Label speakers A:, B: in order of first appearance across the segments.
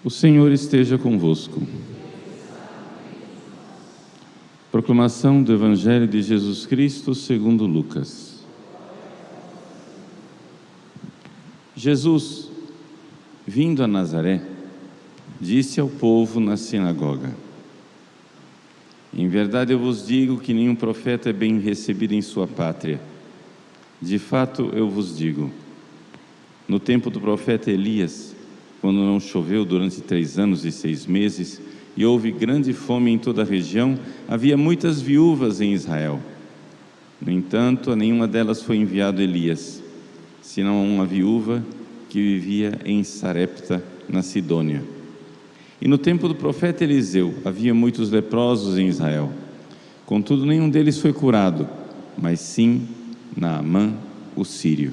A: O Senhor esteja convosco. Proclamação do Evangelho de Jesus Cristo segundo Lucas. Jesus, vindo a Nazaré, disse ao povo na sinagoga: Em verdade eu vos digo que nenhum profeta é bem recebido em sua pátria. De fato eu vos digo, no tempo do profeta Elias, quando não choveu durante 3 anos e 6 meses, e houve grande fome em toda a região, havia muitas viúvas em Israel. No entanto, a nenhuma delas foi enviado Elias, senão a uma viúva que vivia em Sarepta, na Sidônia. E no tempo do profeta Eliseu, havia muitos leprosos em Israel. Contudo, nenhum deles foi curado, mas sim Naamã, o sírio.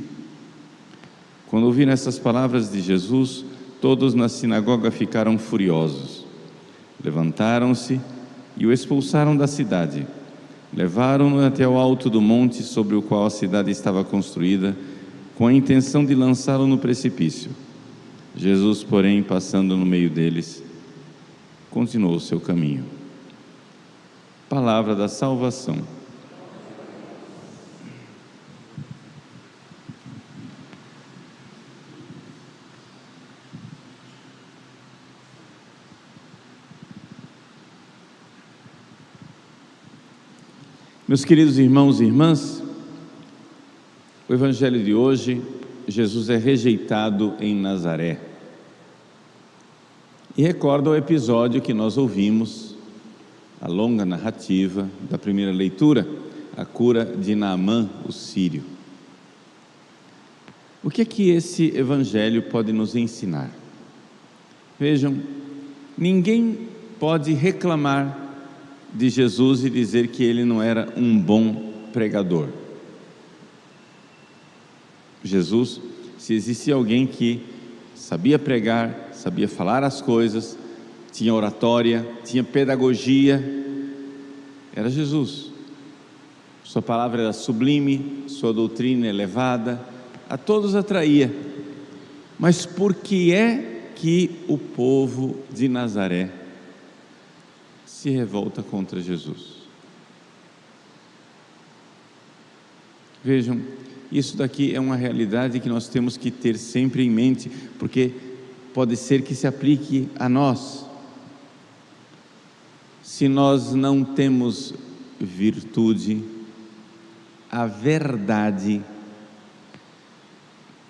A: Quando ouviram essas palavras de Jesus, todos na sinagoga ficaram furiosos. Levantaram-se e o expulsaram da cidade. Levaram-no até o alto do monte sobre o qual a cidade estava construída, com a intenção de lançá-lo no precipício. Jesus, porém, passando no meio deles, continuou o seu caminho. Palavra da salvação. Meus queridos irmãos e irmãs, o Evangelho de hoje, Jesus é rejeitado em Nazaré. E recorda o episódio que nós ouvimos, a longa narrativa da primeira leitura, a cura de Naamã, o sírio. O que é que esse Evangelho pode nos ensinar? Vejam, ninguém pode reclamar de Jesus e dizer que ele não era um bom pregador. Jesus, se existia alguém que sabia pregar, sabia falar as coisas, tinha oratória, tinha pedagogia, era Jesus. Sua palavra era sublime, sua doutrina elevada, a todos atraía. Mas por que é que o povo de Nazaré se revolta contra Jesus? Vejam, isso daqui é uma realidade que nós temos que ter sempre em mente, porque pode ser que se aplique a nós. Se nós não temos virtude, a verdade,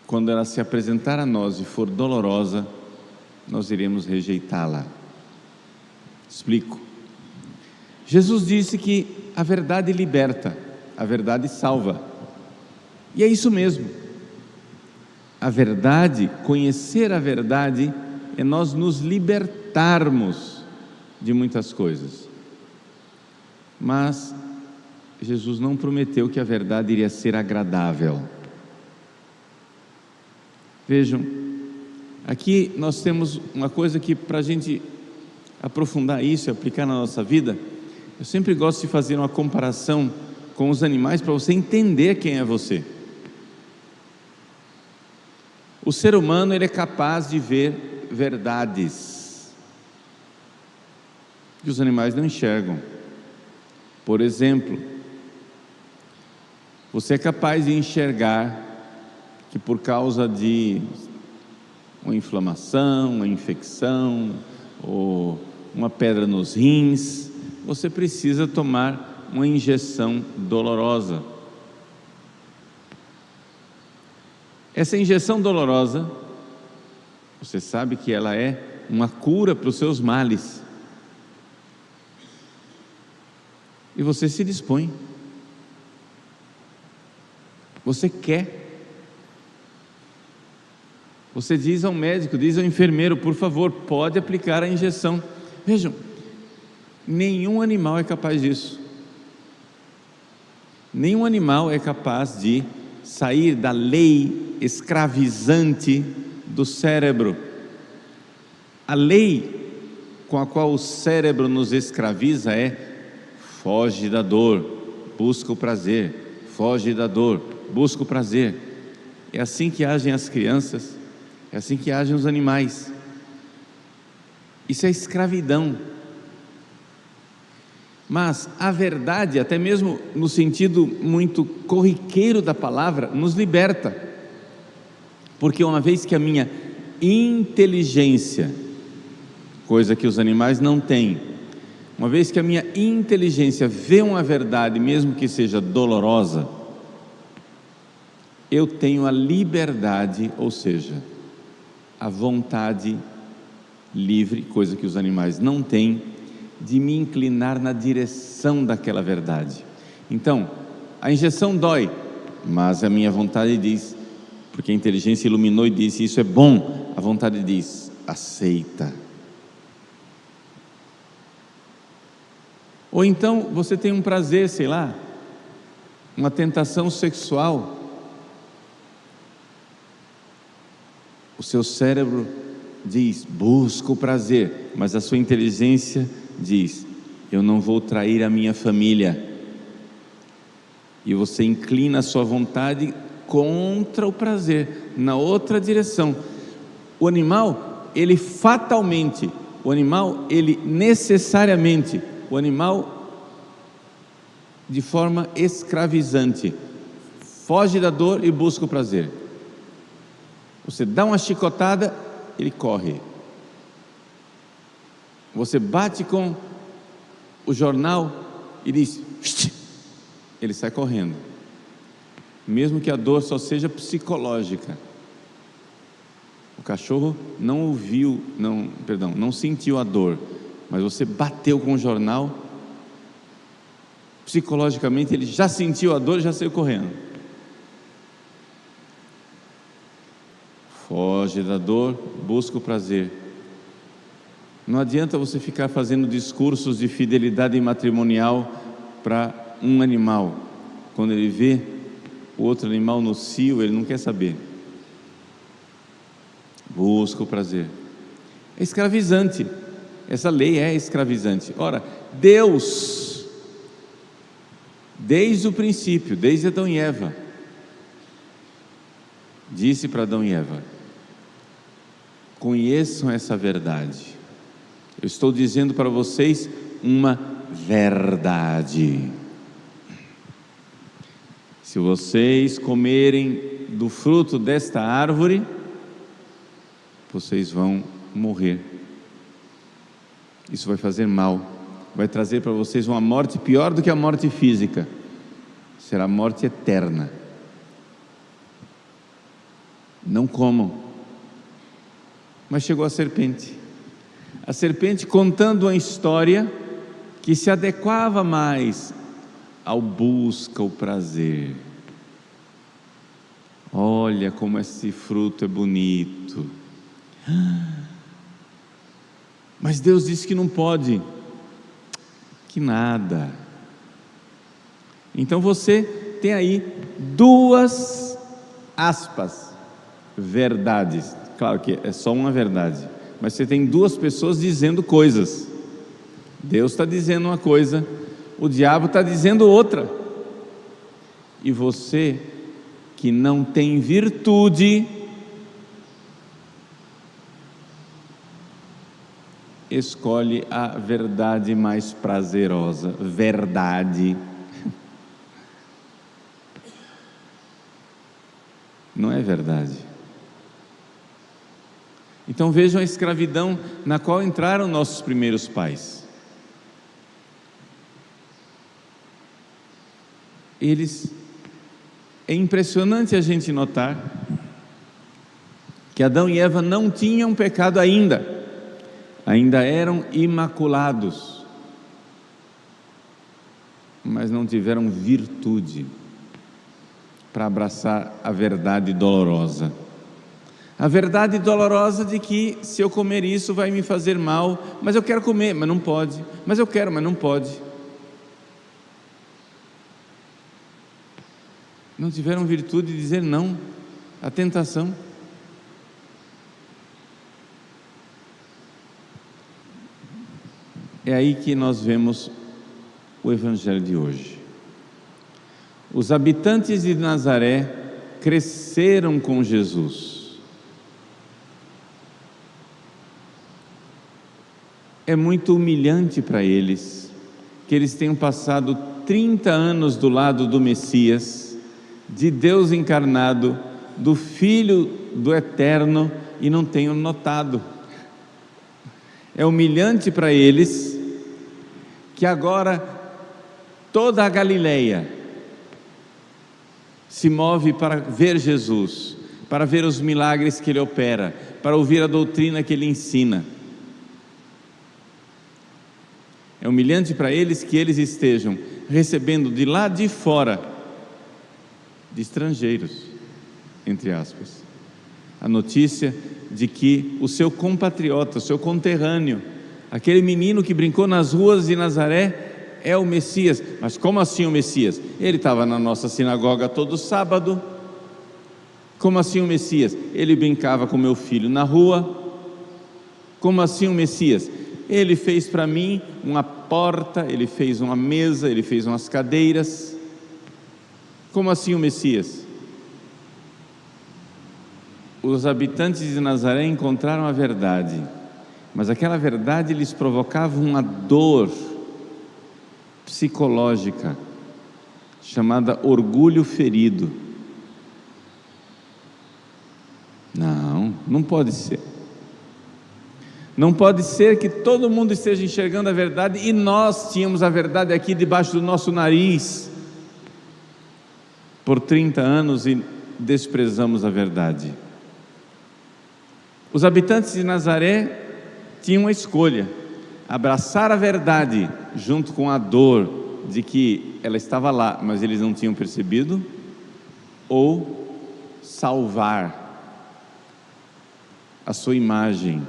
A: quando ela se apresentar a nós e for dolorosa, nós iremos rejeitá-la. Explico. Jesus disse que a verdade liberta, a verdade salva. E é isso mesmo. A verdade, conhecer a verdade, é nós nos libertarmos de muitas coisas. Mas Jesus não prometeu que a verdade iria ser agradável. Vejam, aqui nós temos uma coisa que, para a gente aprofundar isso e aplicar na nossa vida, eu sempre gosto de fazer uma comparação com os animais para você entender quem é você. O ser humano, ele é capaz de ver verdades que os animais não enxergam. Por exemplo, você é capaz de enxergar que por causa de uma inflamação, uma infecção ou uma pedra nos rins, você precisa tomar uma injeção dolorosa. Essa injeção dolorosa, você sabe que ela é uma cura para os seus males. E você se dispõe. Você quer. Você diz ao médico, diz ao enfermeiro, por favor, pode aplicar a injeção. Vejam, nenhum animal é capaz disso. Nenhum animal é capaz de sair da lei escravizante do cérebro. A lei com a qual o cérebro nos escraviza é: foge da dor, busca o prazer, foge da dor, busca o prazer. É assim que agem as crianças, é assim que agem os animais. Isso é escravidão. Mas a verdade, até mesmo no sentido muito corriqueiro da palavra, nos liberta. Porque uma vez que a minha inteligência, coisa que os animais não têm, uma vez que a minha inteligência vê uma verdade, mesmo que seja dolorosa, eu tenho a liberdade, ou seja, a vontade livre, coisa que os animais não têm, de me inclinar na direção daquela verdade. Então, a injeção dói, mas a minha vontade diz, porque a inteligência iluminou e disse, isso é bom, a vontade diz, aceita. Ou então, você tem um prazer, sei lá, uma tentação sexual, o seu cérebro diz, busca o prazer, mas a sua inteligência diz, eu não vou trair a minha família, e você inclina a sua vontade contra o prazer, na outra direção. O animal, ele fatalmente, o animal, ele necessariamente, o animal de forma escravizante, foge da dor e busca o prazer. Você dá uma chicotada, ele corre. Você bate com o jornal e diz, ele sai correndo, mesmo que a dor só seja psicológica. O cachorro não sentiu a dor, mas você bateu com o jornal, psicologicamente ele já sentiu a dor e já saiu correndo. Foge da dor, busca o prazer. Não adianta você ficar fazendo discursos de fidelidade matrimonial para um animal. Quando ele vê o outro animal no cio, ele não quer saber. Busca o prazer. É escravizante. Essa lei é escravizante. Ora, Deus, desde o princípio, desde Adão e Eva, disse para Adão e Eva, conheçam essa verdade. Eu estou dizendo para vocês uma verdade. Se vocês comerem do fruto desta árvore, vocês vão morrer. Isso vai fazer mal, vai trazer para vocês uma morte pior do que a morte física. Será a morte eterna. Não comam. Mas chegou a serpente. A serpente contando uma história que se adequava mais ao busca o prazer. Olha como esse fruto é bonito. Mas Deus disse que não pode. Que nada. Então você tem aí duas aspas, verdades. Claro que é só uma verdade, mas você tem duas pessoas dizendo coisas. Deus está dizendo uma coisa, o diabo está dizendo outra. E você que não tem virtude, escolhe a verdade mais prazerosa. Verdade. Não é verdade. Então vejam a escravidão na qual entraram nossos primeiros pais. É impressionante a gente notar que Adão e Eva não tinham pecado ainda eram imaculados, mas não tiveram virtude para abraçar a verdade dolorosa. A verdade dolorosa de que se eu comer isso vai me fazer mal, mas eu quero comer, mas não pode, mas eu quero, mas não pode. Não tiveram virtude de dizer não à tentação. É aí que nós vemos o Evangelho de hoje. Os habitantes de Nazaré cresceram com Jesus. É muito humilhante para eles que eles tenham passado 30 anos do lado do Messias, de Deus encarnado, do Filho do Eterno, e não tenham notado. É humilhante para eles que agora toda a Galileia se move para ver Jesus, para ver os milagres que Ele opera, para ouvir a doutrina que Ele ensina. É humilhante para eles que eles estejam recebendo de lá de fora, de estrangeiros, entre aspas, a notícia de que o seu compatriota, o seu conterrâneo, aquele menino que brincou nas ruas de Nazaré, é o Messias. Mas como assim o Messias? Ele estava na nossa sinagoga todo sábado. Como assim o Messias? Ele brincava com meu filho na rua. Como assim o Messias? Ele fez para mim uma porta, ele fez uma mesa, ele fez umas cadeiras. Como assim o Messias? Os habitantes de Nazaré encontraram a verdade, mas aquela verdade lhes provocava uma dor psicológica, chamada orgulho ferido. Não pode ser. Não pode ser que todo mundo esteja enxergando a verdade e nós tínhamos a verdade aqui debaixo do nosso nariz por 30 anos e desprezamos a verdade. Os habitantes de Nazaré tinham uma escolha: abraçar a verdade junto com a dor de que ela estava lá, mas eles não tinham percebido, ou salvar a sua imagem,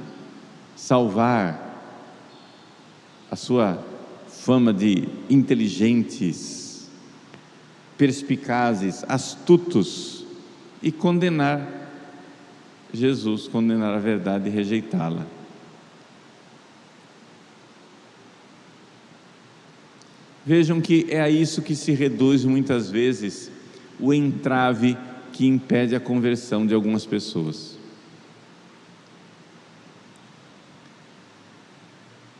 A: salvar a sua fama de inteligentes, perspicazes, astutos, e condenar Jesus, condenar a verdade e rejeitá-la. Vejam que é a isso que se reduz muitas vezes o entrave que impede a conversão de algumas pessoas.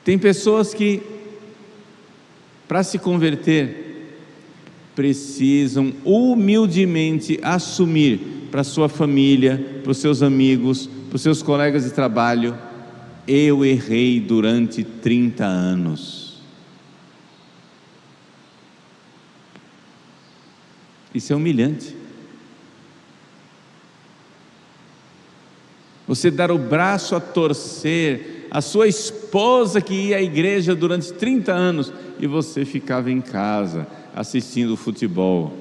A: Tem pessoas que, para se converter, precisam humildemente assumir para sua família, para os seus amigos, para os seus colegas de trabalho: eu errei durante 30 anos. Isso é humilhante. Você dar o braço a torcer a sua esposa que ia à igreja durante 30 anos e você ficava em casa assistindo futebol.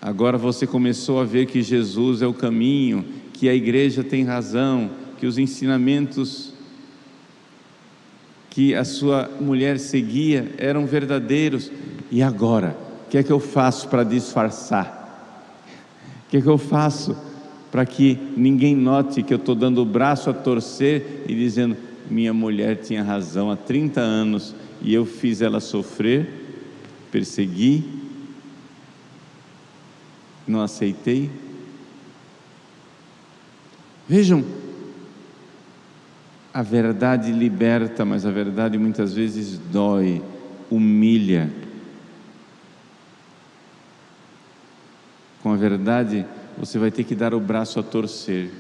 A: Agora você começou a ver que Jesus é o caminho, que a igreja tem razão, que os ensinamentos que a sua mulher seguia eram verdadeiros. E agora, o que é que eu faço para disfarçar? O que é que eu faço para que ninguém note que eu estou dando o braço a torcer e dizendo: minha mulher tinha razão há 30 anos e eu fiz ela sofrer, persegui, não aceitei? Vejam, a verdade liberta, mas a verdade muitas vezes dói, humilha. Com a verdade você vai ter que dar o braço a torcer.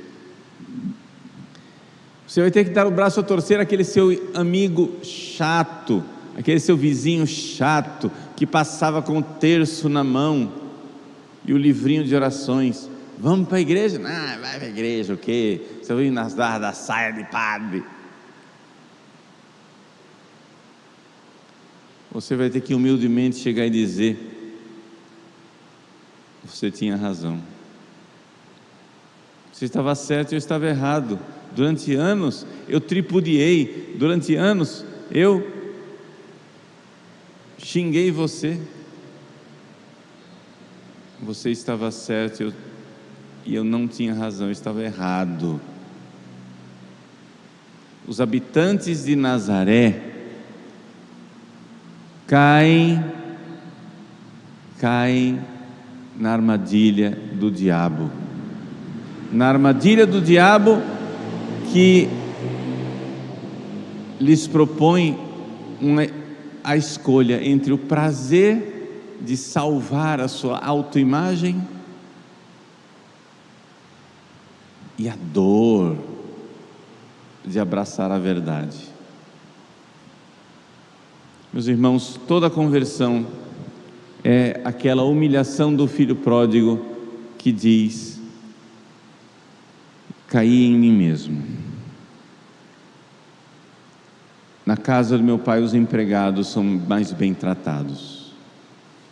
A: Você vai ter que dar o braço a torcer àquele seu amigo chato, aquele seu vizinho chato, que passava com o terço na mão e o livrinho de orações. Vamos para a igreja? Não, vai para a igreja, o quê? Você vai nas barras da saia de padre. Você vai ter que humildemente chegar e dizer: você tinha razão. Você estava certo e eu estava errado. Durante anos eu tripudiei, durante anos eu xinguei você. Você estava certo e eu não tinha razão, eu estava errado. Os habitantes de Nazaré caem na armadilha do diabo. Na armadilha do diabo, que lhes propõe a escolha entre o prazer de salvar a sua autoimagem e a dor de abraçar a verdade. Meus irmãos, toda conversão é aquela humilhação do filho pródigo que diz: caí em mim mesmo. Na casa do meu pai os empregados são mais bem tratados.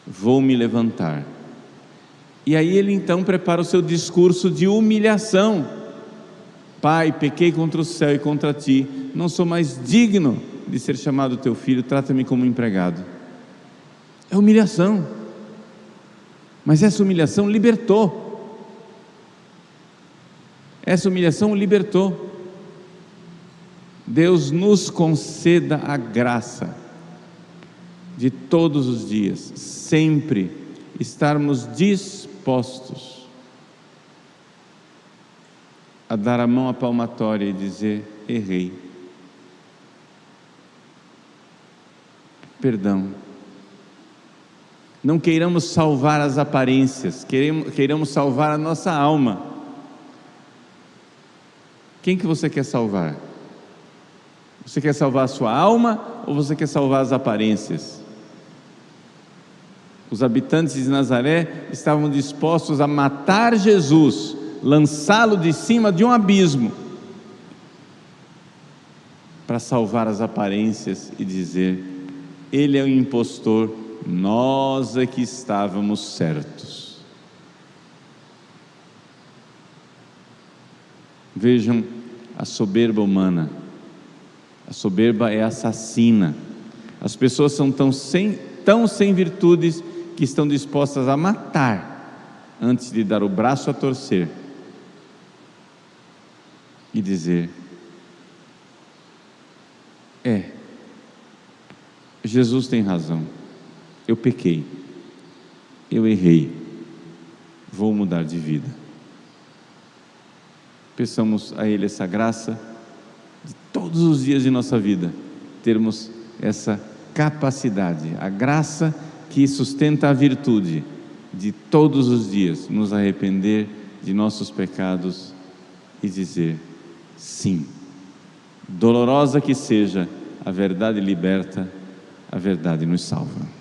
A: Vou me levantar. E aí ele então prepara o seu discurso de humilhação. Pai, pequei contra o céu e contra ti, não sou mais digno de ser chamado teu filho, trata-me como empregado. É humilhação, mas essa humilhação libertou. Essa humilhação libertou. Deus nos conceda a graça de todos os dias, sempre estarmos dispostos a dar a mão à palmatória e dizer: errei, perdão. Não queiramos salvar as aparências, queiramos salvar a nossa alma. Quem que você quer salvar? Você quer salvar a sua alma ou você quer salvar as aparências? Os habitantes de Nazaré estavam dispostos a matar Jesus, lançá-lo de cima de um abismo, para salvar as aparências e dizer: ele é o impostor, nós é que estávamos certos. Vejam a soberba humana. A soberba é assassina. As pessoas são tão sem virtudes que estão dispostas a matar antes de dar o braço a torcer e dizer: Jesus tem razão, eu pequei, eu errei, vou mudar de vida. Peçamos a Ele essa graça de todos os dias de nossa vida termos essa capacidade, a graça que sustenta a virtude de todos os dias nos arrepender de nossos pecados e dizer: sim, dolorosa que seja, a verdade liberta, a verdade nos salva.